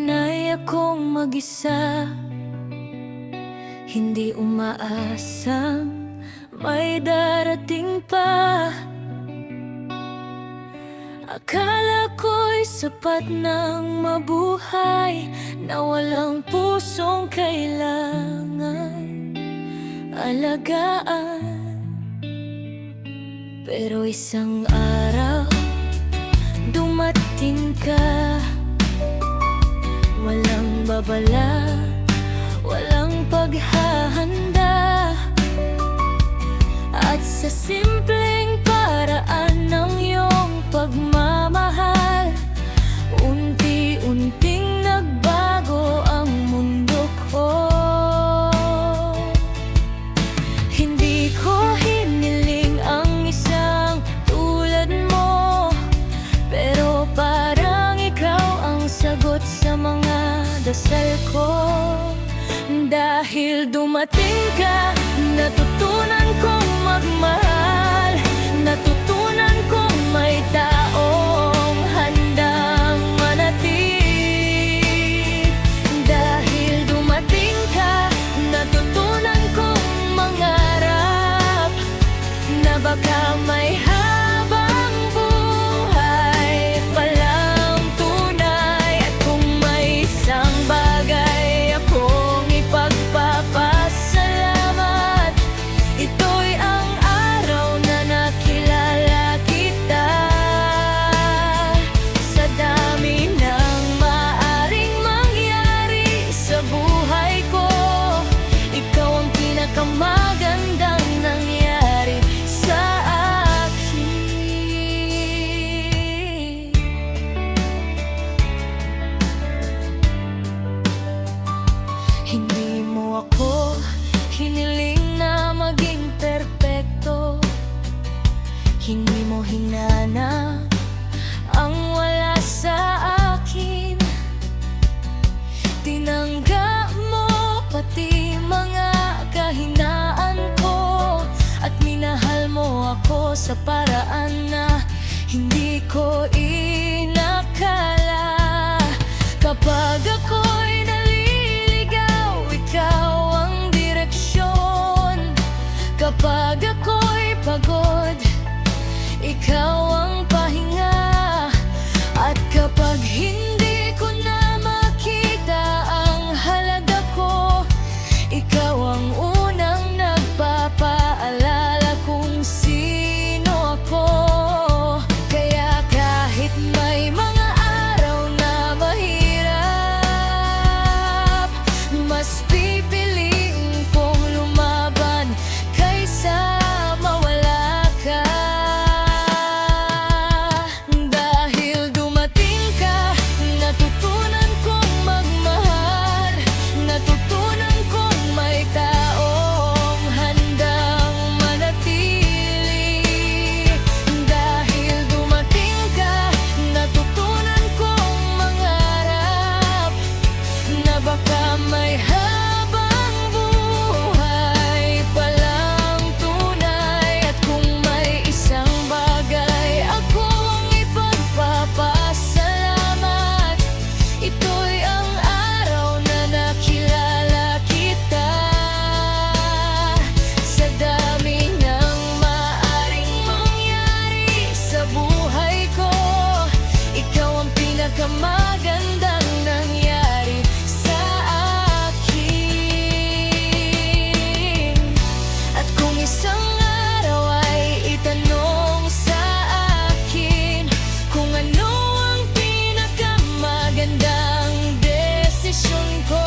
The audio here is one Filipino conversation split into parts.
sanay akong mag-isa, hindi umaasang may darating pa. Akala ko'y sapat nang mabuhay, na walang pusong kailangan alagaan. Pero isang araw, dumating ka. Walang babala, walang paghahanda, at sa simpleng paraan ng iyong pagmamahal, unti-unting nagbago ang mundo ko. Hindi ko hiniling ang isang tulad mo, pero parang ikaw ang sagot sa mga dasal ko. Dahil dumating ka, natutunan kong magmahal, natutunan kong may taong handang manatili. Dahil dumating ka, natutunan kong mangarap, na baka may habang buhay palang tunay. At kung may isang bagay akong ipagpapasalamat, ito'y ang araw na nakilala kita. Sa dami ng maaring mangyari sa buhay ko, ikaw ang pinakamagandang nangyari sa akin. Hindi mo ako hiniling na maging perpekto, hindi mo hinanap ang wala sa akin. Tinanggap mo pati mga kahinaan ko, at minahal mo ako sa paraan na hindi ko inakala. Kapag ako'y naliligaw, ikaw ang direksyon. Kapag ako'y pagod, ikaw ang pahinga. At kapag hindi ko na makita ang halaga ko, ikaw ang unang nagpapaalala kung sino ako. Kaya kahit may mga araw na mahirap, mas pipiliin kong lumaban kaysa mawala ka. Dahil dumating ka, natutunan kong magmahal, natutunan kong may taong handang manatili. Dahil dumating ka, natutunan kong mangarap, na baka may habang buhay palang tunay. At kung may isang bagay akong ipagpapasalamat, ito'y ang araw na nakilala kita. Sa dami ng maaring mangyari sa buhay ko, ikaw ang pinakamagandang nangyari sa akin. At kung isang araw ay itanong sa akin kung ano ang pinakamagandang desisyon ko,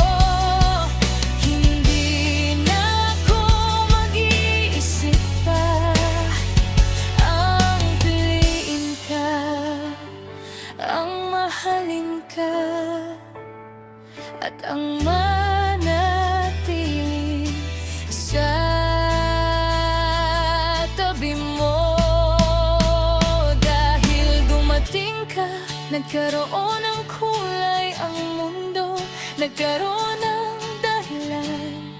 hindi na ako mag-iisip pa. Ang piliin ka, ang mahalin ka, at ang manatili sa tabi mo. Dahil dumating ka, nagkaroon ng kulay ang mundo, nagkaroon ng dahilan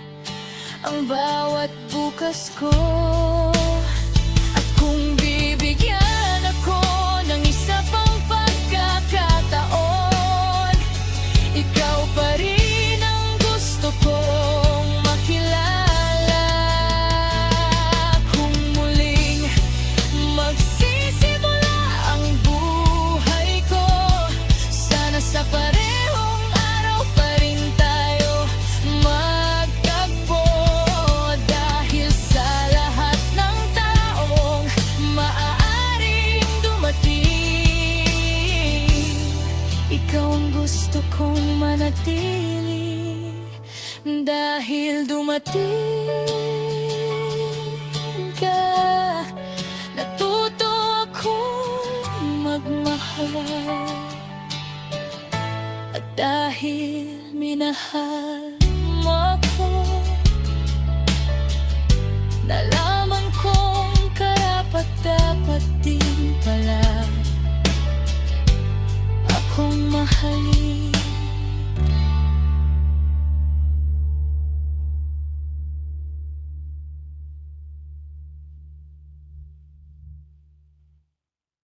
ang bawat bukas ko. At kung bibigyan ako ng isa pang pagkakataon, ikaw manatili. Dahil dumating ka, natuto akong magmahal. At dahil minahal mo ako, nalaman kong karapat-dapat din pala akong mahalin.